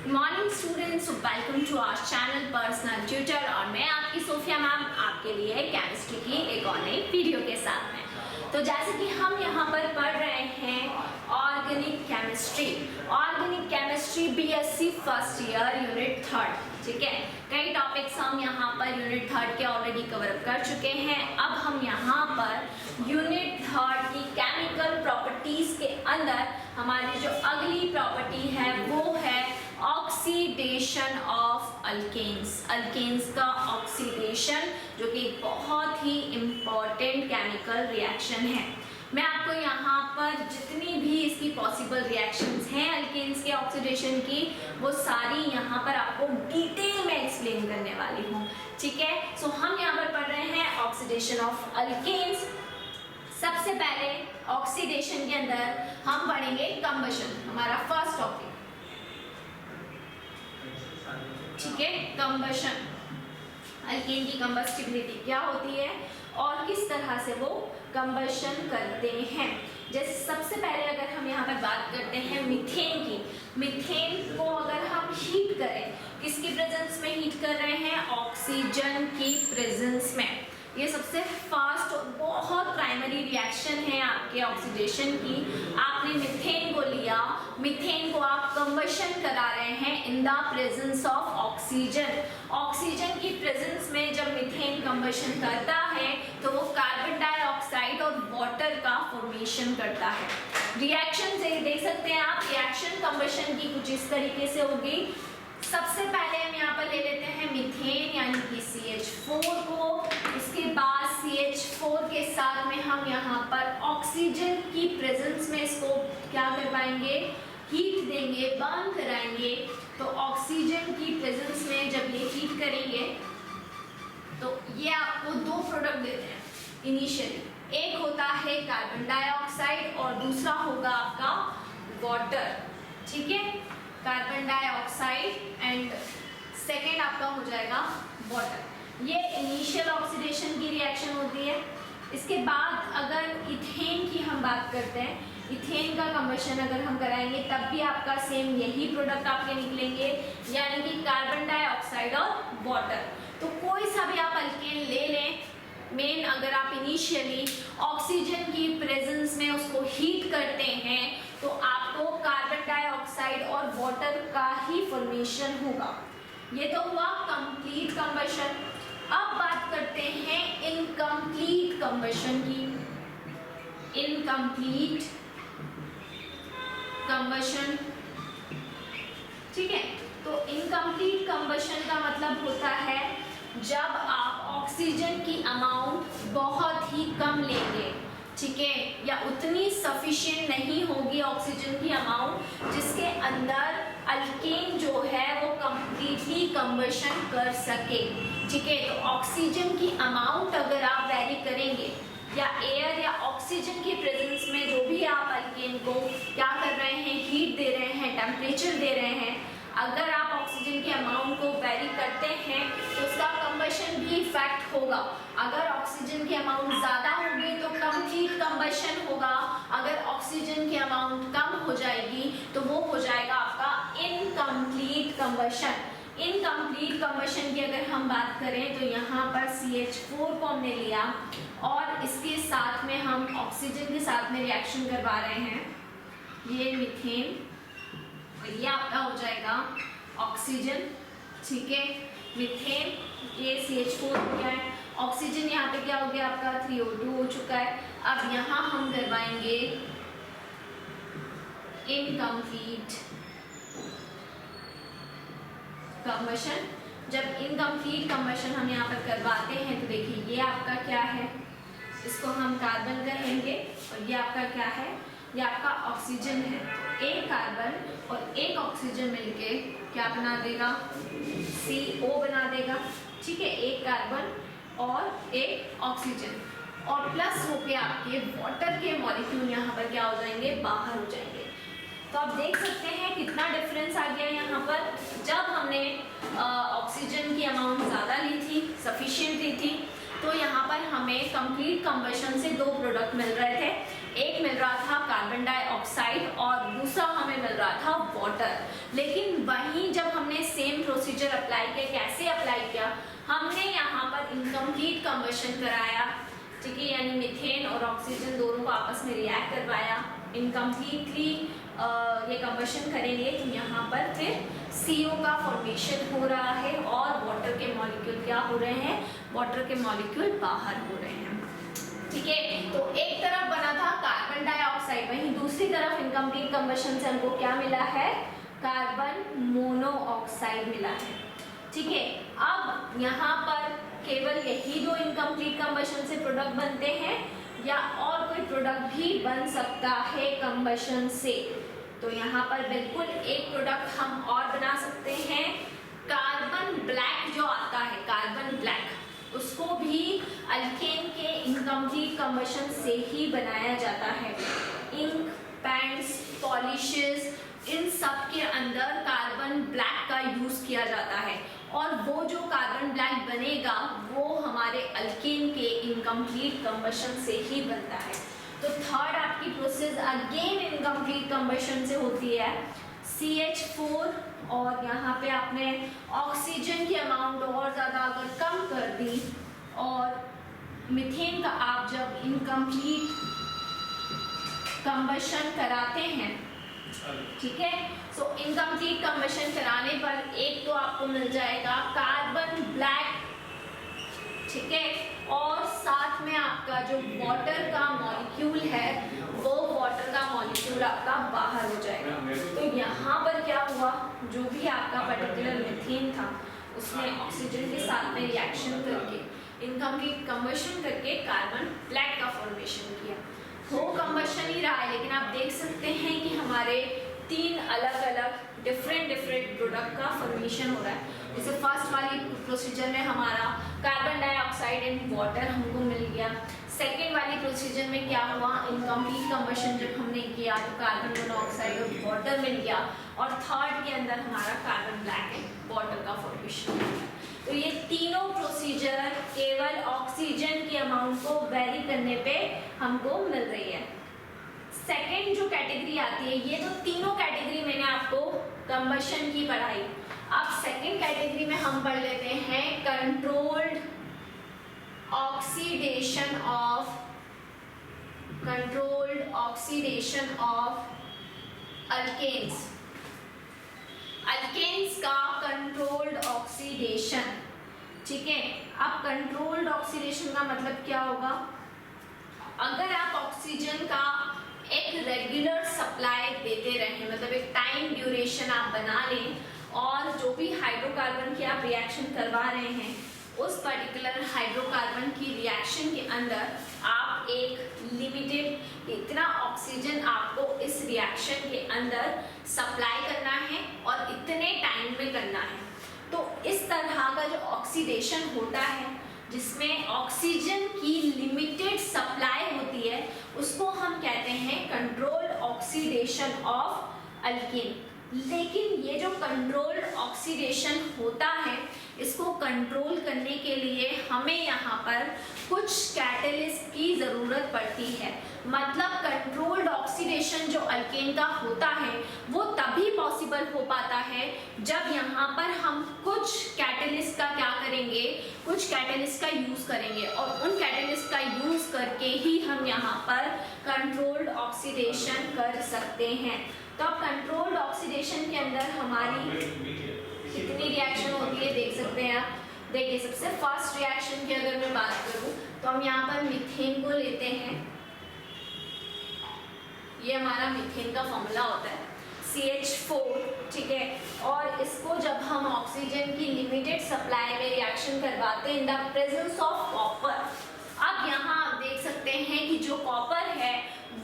Morning students, welcome to our channel personal tutor. और मैं आपकी सोफिया मैम आपके लिए केमिस्ट्री की एक और नई वीडियो के साथ में। तो जैसे कि हम यहाँ पर पढ़ रहे हैं organic chemistry BSc first year unit 3, ठीक है। कई टॉपिक्स हम यहाँ पर यूनिट 3 के ऑलरेडी कवर अप कर चुके हैं। अब हम यहाँ पर यूनिट 3 की केमिकल प्रॉपर्टीज के अंदर हमारी जो अगली प्रॉपर्टी है वो है ऑक्सीडेशन ऑफ अल्केन्स का ऑक्सीडेशन, जो कि बहुत ही इम्पॉर्टेंट केमिकल रिएक्शन है। मैं आपको यहाँ पर जितनी भी इसकी पॉसिबल रिएक्शंस हैं अल्केन्स के ऑक्सीडेशन की, वो सारी यहाँ पर आपको डिटेल में एक्सप्लेन करने वाली हूँ, ठीक है। सो हम यहाँ पर पढ़ रहे हैं ऑक्सीडेशन ऑफ अल्केन्स। सबसे पहले ऑक्सीडेशन के अंदर हम पढ़ेंगे कंबशन, हमारा फर्स्ट टॉपिक, ठीक है। कंबशन, अल्केन की कंबस्टिबिलिटी क्या होती है और किस तरह से वो कंबशन करते हैं। जैसे सबसे पहले अगर हम यहाँ पर बात करते हैं मीथेन की, मीथेन को अगर हम हीट करें, किसकी प्रेजेंस में हीट कर रहे हैं? ऑक्सीजन की प्रेजेंस में। ये सबसे फास्ट और बहुत प्राइमरी रिएक्शन है आपके ऑक्सीडेशन की। आपने मीथेन को लिया, मीथेन को आप कंबशन करा रहे हैं in the presence of oxygen. Oxygen की प्रेजेंस में जब मीथेन कंबशन करता है तो वो कार्बन डाइऑक्साइड और वाटर का फॉर्मेशन करता है। रिएक्शन देख सकते हैं आप, रिएक्शन कंबशन की कुछ इस तरीके से होगी। सबसे पहले हम यहाँ पर ले लेते हैं मीथेन यानी कि CH4 को। उसके बाद CH4 के साथ में हम यहाँ पर ऑक्सीजन की प्रेजेंस में इसको क्या करवाएंगे? हीट देंगे, बर्न कराएंगे। तो ऑक्सीजन की प्रेजेंस में जब ये हीट करेंगे तो ये आपको दो प्रोडक्ट देते हैं इनिशियली। एक होता है कार्बन डाइऑक्साइड और दूसरा होगा आपका वाटर, ठीक है। कार्बन डाइऑक्साइड एंड सेकेंड आपका हो जाएगा वाटर। ये इनिशियल ऑक्सीडेशन की रिएक्शन होती है। इसके बाद अगर इथेन की हम बात करते हैं, इथेन का कंबशन अगर हम कराएंगे तब भी आपका सेम यही प्रोडक्ट आपके निकलेंगे, यानी कि कार्बन डाइऑक्साइड और वाटर। तो कोई सा भी आप अल्केन ले लें, मेन अगर आप इनिशियली ऑक्सीजन की प्रेजेंस में उसको हीट करते हैं तो आपको कार्बन डाइऑक्साइड और वाटर का ही फॉर्मेशन होगा। ये तो हुआ कंप्लीट कंबशन। अब बात करते हैं इनकम्प्लीट कंबशन की। इनकम्प्लीट कंबशन, ठीक है। तो इनकम्प्लीट कंबशन का मतलब होता है जब आप ऑक्सीजन की अमाउंट बहुत ही कम लेंगे, ठीक है, या उतनी सफिशिएंट नहीं होगी ऑक्सीजन की अमाउंट जिसके अंदर अल्केन जो है वो कंप्लीटली कंबशन कर सके, ठीक है। तो ऑक्सीजन की अमाउंट अगर आप वैरी करेंगे या एयर या ऑक्सीजन की प्रेजेंस में जो भी आप अल्केन को क्या कर रहे हैं? हीट दे रहे हैं, टेम्परेचर दे रहे हैं। अगर आप ऑक्सीजन की अमाउंट को वैरी करते हैं तो उसका कंबशन भी इफेक्ट होगा। अगर ऑक्सीजन की अमाउंट ज़्यादा होगी तो कंप्लीट कंबशन होगा। अगर ऑक्सीजन की अमाउंट कम हो जाएगी तो वो हो जाएगा आपका इनकम्प्लीट कंबशन। इनकम्प्लीट कंबशन की अगर हम बात करें तो यहाँ पर CH4 को हमने लिया और इसके साथ में हम ऑक्सीजन के साथ में रिएक्शन करवा रहे हैं। ये मीथेन और ये आपका हो जाएगा ऑक्सीजन, ठीक है। मीथेन, ये CH4 हो गया है, ऑक्सीजन यहाँ पे क्या हो गया आपका? 3O2 हो चुका है। अब यहाँ हम करवाएंगे इनकम्प्लीट कंबशन। जब इनकम्प्लीट कंबशन हम यहाँ पर करवाते हैं तो देखिए ये आपका क्या है? इसको हम कार्बन कहेंगे और ये आपका क्या है? ये आपका ऑक्सीजन है। एक कार्बन और एक ऑक्सीजन मिलके क्या बना देगा? CO बना देगा, ठीक है। एक कार्बन और एक ऑक्सीजन और प्लस होके आपके वाटर के मॉलिक्यूल यहाँ पर क्या हो जाएंगे? बाहर हो जाएंगे। तो आप देख सकते हैं कितना डिफरेंस आ गया यहाँ पर। जब हमने ऑक्सीजन की अमाउंट ज़्यादा ली थी, सफिशिएंट ली थी, तो यहाँ पर हमें कंप्लीट कंबशन से दो प्रोडक्ट मिल रहे थे। एक मिल रहा था कार्बन डाइऑक्साइड और दूसरा हमें मिल रहा था वाटर। लेकिन वहीं जब हमने सेम प्रोसीजर अप्लाई किया, कैसे अप्लाई किया, हमने यहाँ पर इनकम्प्लीट कंबशन कराया, ठीक है, यानी मीथेन और ऑक्सीजन दोनों को आपस में रिएक्ट करवाया, इनकम्प्लीटली ये कंबशन करेंगे तो यहाँ पर फिर CO का फॉर्मेशन हो रहा है और वाटर के मॉलिक्यूल क्या हो रहे हैं, वाटर के मॉलिक्यूल बाहर हो रहे हैं, ठीक है। तो एक तरफ बना था कार्बन डाइऑक्साइड, वहीं दूसरी तरफ इनकम्प्लीट कंबशन से हमको क्या मिला है, कार्बन मोनोऑक्साइड मिला है, ठीक है। अब यहाँ पर केवल यही दो इनकम्प्लीट कंबशन से प्रोडक्ट बनते हैं या और कोई प्रोडक्ट भी बन सकता है कंबशन से, तो यहाँ पर बिल्कुल एक प्रोडक्ट हम और बना सकते हैं, कार्बन ब्लैक जो आता है, कार्बन ब्लैक, उसको भी अल्केन के इनकम्प्लीट कंबशन से ही बनाया जाता है। इंक, पेंट्स, पॉलिशेस, इन सब के अंदर कार्बन ब्लैक का यूज किया जाता है और वो जो कार्बन ब्लैक बनेगा वो हमारे अल्केन के इनकम्प्लीट कंबशन से ही बनता है। तो थर्ड आपकी प्रोसेस अगेन इनकम्प्लीट कंबशन से होती है, CH4, और यहाँ पे आपने ऑक्सीजन की अमाउंट और ज़्यादा अगर कम कर दी और मीथेन का आप जब इनकम्प्लीट कंबशन कराते हैं, ठीक है, सो इनकम्प्लीट कंबशन कराने पर एक तो आपको मिल जाएगा कार्बन ब्लैक, ठीक है, और साथ में आपका जो वाटर का मॉलिक्यूल है वो वाटर का मॉलिक्यूल आपका बाहर हो जाएगा। तो यहाँ पर क्या हुआ, जो भी आपका पर्टिकुलर मीथेन था उसने ऑक्सीजन के साथ में रिएक्शन करके इनकम्प्लीट कंबशन करके कार्बन ब्लैक का फॉर्मेशन किया। हो कंबशन ही रहा है, लेकिन आप देख सकते हैं कि हमारे 3 अलग अलग डिफरेंट प्रोडक्ट का फॉर्मेशन हो रहा है। जैसे फर्स्ट वाली प्रोसीजर में हमारा कार्बन डाइऑक्साइड एंड वाटर हमको मिल गया, सेकेंड वाली प्रोसीजर में क्या हुआ, इनकम्प्लीट कंबशन जब हमने किया तो कार्बन मोनोऑक्साइड और वाटर मिल गया, और थर्ड के अंदर हमारा कार्बन ब्लैक एंड वाटर का फॉर्मेशन हो गया। तो ये तीनों प्रोसीजर केवल ऑक्सीजन की अमाउंट को वेरी करने पे हमको मिल रही है। सेकेंड जो कैटेगरी आती है, ये तो तीनों कैटेगरी मैंने आपको कंबशन की पढ़ाई। अब सेकेंड कैटेगरी में हम पढ़ लेते हैं controlled oxidation of alkanes. Alkanes का कंट्रोल्ड ऑक्सीडेशन, ठीक है। अब कंट्रोल्ड ऑक्सीडेशन का मतलब क्या होगा, अगर आप ऑक्सीजन का एक रेगुलर सप्लाई देते रहें, मतलब एक टाइम ड्यूरेशन आप बना लें और जो भी हाइड्रोकार्बन की आप रिएक्शन करवा रहे हैं उस पर्टिकुलर हाइड्रोकार्बन की रिएक्शन के अंदर आप एक लिमिटेड इतना ऑक्सीजन आपको इस रिएक्शन के अंदर सप्लाई करना है और इतने टाइम में करना है। तो इस तरह का जो ऑक्सीडेशन होता है जिसमें ऑक्सीजन की लिमिटेड सप्लाई होती है उसको हम कहते हैं कंट्रोल्ड ऑक्सीडेशन ऑफ अल्केन। लेकिन ये जो कंट्रोल्ड ऑक्सीडेशन होता है इसको कंट्रोल करने के लिए हमें यहाँ पर कुछ कैटलिस्ट की ज़रूरत पड़ती है। मतलब कंट्रोल्ड ऑक्सीडेशन जो अल्केन का होता है वो तभी पॉसिबल हो पाता है जब यहाँ पर हम कुछ कैटलिस्ट का क्या करेंगे, कुछ कैटलिस्ट का यूज़ करेंगे और उन कैटलिस्ट का यूज़ करके ही हम यहाँ पर कंट्रोल्ड ऑक्सीडेशन कर सकते हैं। तो अब कंट्रोल्ड ऑक्सीडेशन के अंदर हमारी कितनी रिएक्शन होती है देख सकते हैं आप। देखिए सबसे फर्स्ट रिएक्शन की अगर मैं बात करूं तो हम यहाँ पर मीथेन को लेते हैं, ये हमारा मीथेन का फॉर्मूला होता है CH4, ठीक है। और इसको जब हम ऑक्सीजन की लिमिटेड सप्लाई में रिएक्शन करवाते हैं in the presence of copper. अब यहाँ आप देख सकते हैं कि जो कॉपर है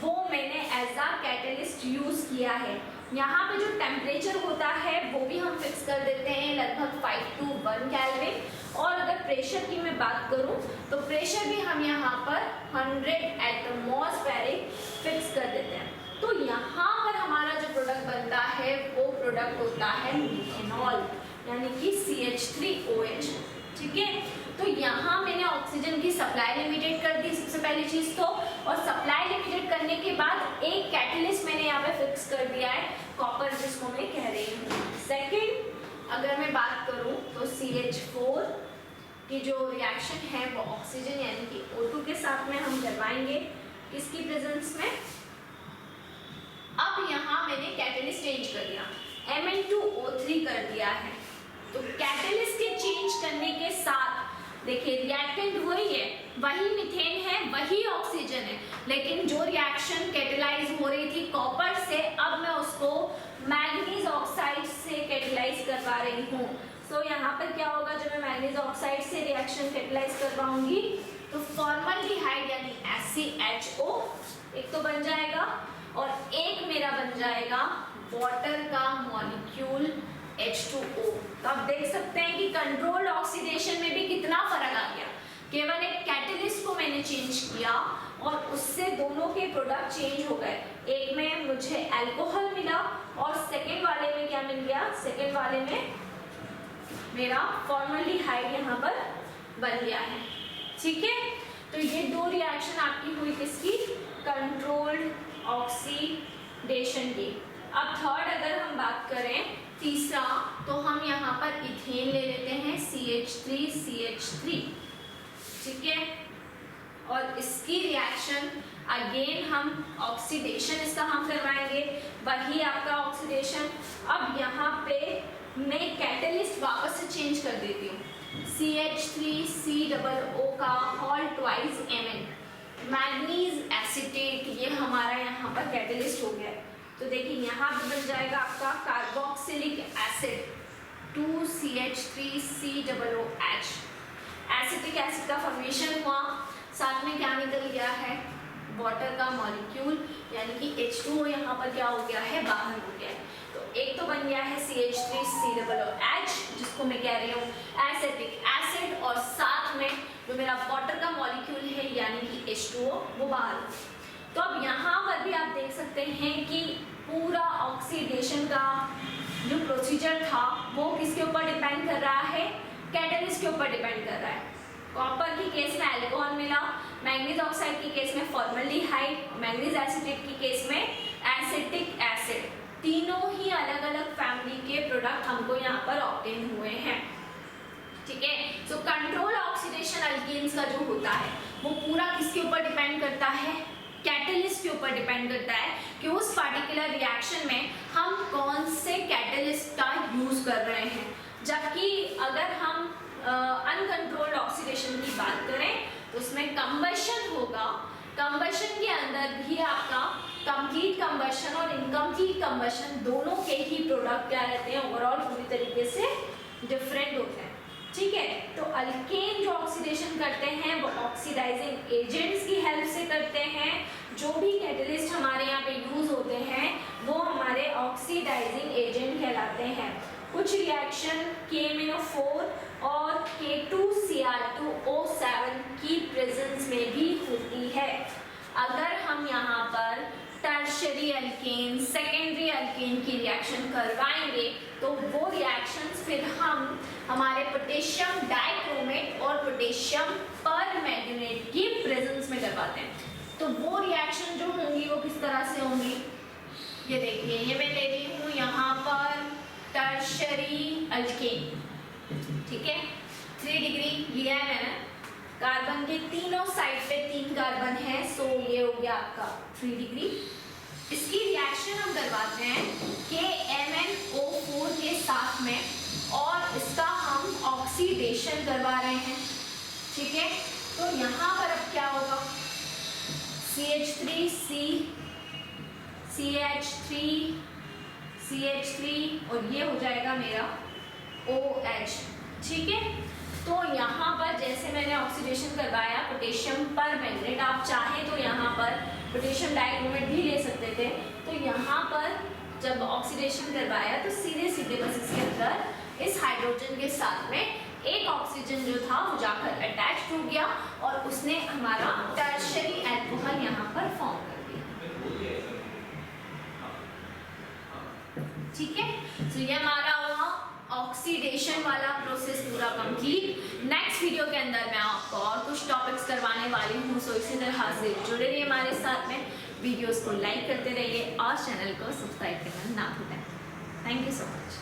वो मैंने एज अ कैटलिस्ट यूज किया है। यहाँ पे जो टेम्परेचर होता है वो भी हम फिक्स कर देते हैं लगभग 5 to 1 केल्विन। और अगर प्रेशर की मैं बात करूँ तो प्रेशर भी हम यहाँ पर 100 एटमॉस्फेरिक फिक्स कर देते हैं। तो यहाँ पर हमारा जो प्रोडक्ट बनता है वो प्रोडक्ट होता है मिथेनॉल यानी कि CH3OH, ठीक है। तो यहाँ मैंने ऑक्सीजन की सप्लाई लिमिटेड कर दी सबसे पहली चीज़ तो, और सप्लाई लिमिटेड करने के बाद एक कैटलिस्ट मैंने यहाँ पे फिक्स कर दिया है कॉपर जिसको मैं अगर मैं बात करूं तो CH4 की जो रिएक्शन है वो ऑक्सीजन यानी कि O2 के साथ में हम करवाएंगे, किसकी प्रेजेंस में। अब यहाँ मैंने कैटेलिस्ट चेंज कर दिया, Mn2O3 कर दिया है। तो कैटेलिस्ट के चेंज करने के साथ देखिए रिएक्टेंट वही है, वही मीथेन है, वही ऑक्सीजन है, लेकिन जो रिएक्शन कैटेलाइज हो रही थी कॉपर से, अब मैं उसको मैंगनीज ऑक्साइड से कैटेलाइज करवा रही हूँ। तो यहाँ पर क्या होगा, जब मैं मैंगनीज ऑक्साइड से रिएक्शन कैटेलाइज करवाऊंगी तो फॉर्मल्डिहाइड यानी FeHO एक तो बन जाएगा और एक मेरा बन जाएगा वाटर का मॉलिक्यूल H2O। तो आप देख सकते हैं कि कंट्रोल्ड ऑक्सीडेशन में भी कितना फर्क आ गया, केवल एक कैटेलिस्ट को मैंने चेंज किया और उससे दोनों के प्रोडक्ट चेंज हो गए। एक में मुझे अल्कोहल मिला और सेकेंड वाले में क्या मिल गया, सेकेंड वाले में मेरा फॉर्मल्डिहाइड यहाँ पर बन गया है। ठीक है, तो ये दो रिएक्शन आपकी हुई किसकी, कंट्रोल्ड ऑक्सीडेशन की। अब थर्ड अगर हम बात करें, तीसरा, तो हम यहाँ पर इथेन ले लेते हैं CH3CH3। ठीक है, और इसकी रिएक्शन अगेन हम ऑक्सीडेशन इसका हम करवाएंगे, वही आपका ऑक्सीडेशन। अब यहाँ पे मैं कैटेलिस्ट वापस से चेंज कर देती हूँ, CH3COO का whole twice Mn, manganese acetate, ये हमारा यहाँ पर कैटेलिस्ट हो गया है। तो देखिए यहाँ पे बन जाएगा आपका carboxylic acid 2CH3COOH। Acetic acid का फॉर्मेशन हुआ, साथ में क्या निकल गया है, वाटर का मॉलिक्यूल यानी कि H2O यहाँ पर क्या हो गया है, बाहर हो गया है। तो एक तो बन गया है CH3COOH जिसको मैं कह रही हूँ एसिटिक एसिड, और साथ में जो मेरा वाटर का मॉलिक्यूल है यानी कि H2O वो बाहर हो। तो अब यहाँ पर भी आप देख सकते हैं कि पूरा ऑक्सीडेशन का जो प्रोसीजर था वो किसके ऊपर डिपेंड कर रहा है, कैटेलिस्ट के ऊपर डिपेंड कर रहा है। कॉपर की केस में अल्कोहल मिला, मैंगनीज ऑक्साइड की केस में फॉर्मल्डिहाइड, मैंगनीज एसिटेट की केस में एसिटिक एसिड। तीनों ही अलग अलग फैमिली के प्रोडक्ट हमको यहाँ पर ऑब्टेन हुए हैं। ठीक है, सो कंट्रोल ऑक्सीडेशन अल्केन्स का जो होता है वो पूरा किसके ऊपर डिपेंड करता है, कैटेलिस्ट के ऊपर डिपेंड करता है कि उस पार्टिकुलर रिएक्शन में हम कौन से कैटेलिस्ट का यूज कर रहे हैं। जबकि अगर हम अनकंट्रोल्ड ऑक्सीडेशन की बात करें तो उसमें कंबशन होगा, कंबशन के अंदर भी आपका कंप्लीट कंबशन और इनकम्प्लीट कंबशन दोनों के ही प्रोडक्ट क्या रहते हैं, ओवरऑल पूरी तरीके से डिफरेंट होते हैं। ठीक है, तो अल्केन जो ऑक्सीडेशन करते हैं वो ऑक्सीडाइजिंग एजेंट्स की हेल्प से करते हैं। जो भी कैटेलिस्ट हमारे यहाँ पे यूज होते हैं वो हमारे ऑक्सीडाइजिंग एजेंट कहलाते हैं। कुछ रिएक्शन KMnO4 और K2Cr2O7 की प्रेजेंस में भी होती है। अगर हम यहाँ पर टर्शरी अल्केन, सेकेंडरी अल्केन की रिएक्शन करवाएंगे तो वो रिएक्शंस फिर हम हमारे पोटेशियम डाइक्रोमेट और पोटेशियम परमैंगनेट की प्रेजेंस में करवाते हैं। तो वो रिएक्शन जो होंगी वो किस तरह से होंगी, ये देखिए, ये मैं ले रही हूँ यहाँ पर टर्शरी अल्केन। ठीक है, 3 डिग्री लिया है मैंने, कार्बन के तीनों साइड पे 3 कार्बन है, सो ये हो गया आपका 3 डिग्री। इसकी रिएक्शन हम करवाते हैं KMnO4 के साथ में और इसका हम ऑक्सीडेशन करवा रहे हैं। ठीक है, तो यहाँ पर अब क्या होगा, CH3 और ये हो जाएगा मेरा OH। ठीक है, तो यहाँ पर जैसे मैंने ऑक्सीडेशन करवाया पोटेशियम परमैंगनेट, आप चाहें तो यहाँ पर पोटेशियम डाइक्रोमेट भी ले सकते थे। तो यहाँ पर जब ऑक्सीडेशन करवाया तो सीधे सीधे बस इसके अंदर इस हाइड्रोजन के साथ में एक ऑक्सीजन जो था वो जाकर अटैच हो गया और उसने हमारा टर्शरी अल्कोहल यहाँ पर फॉर्म कर दिया। ठीक है, तो ये हमारा हुआ ऑक्सीडेशन वाला प्रोसेस पूरा कंप्लीट। नेक्स्ट वीडियो के अंदर मैं आपको और कुछ टॉपिक्स करवाने वाली हूँ, सो इसी तरह से जुड़े रहिए हमारे साथ में, वीडियोस को लाइक करते रहिए और चैनल को सब्सक्राइब करना ना भूलें। Thank you so much.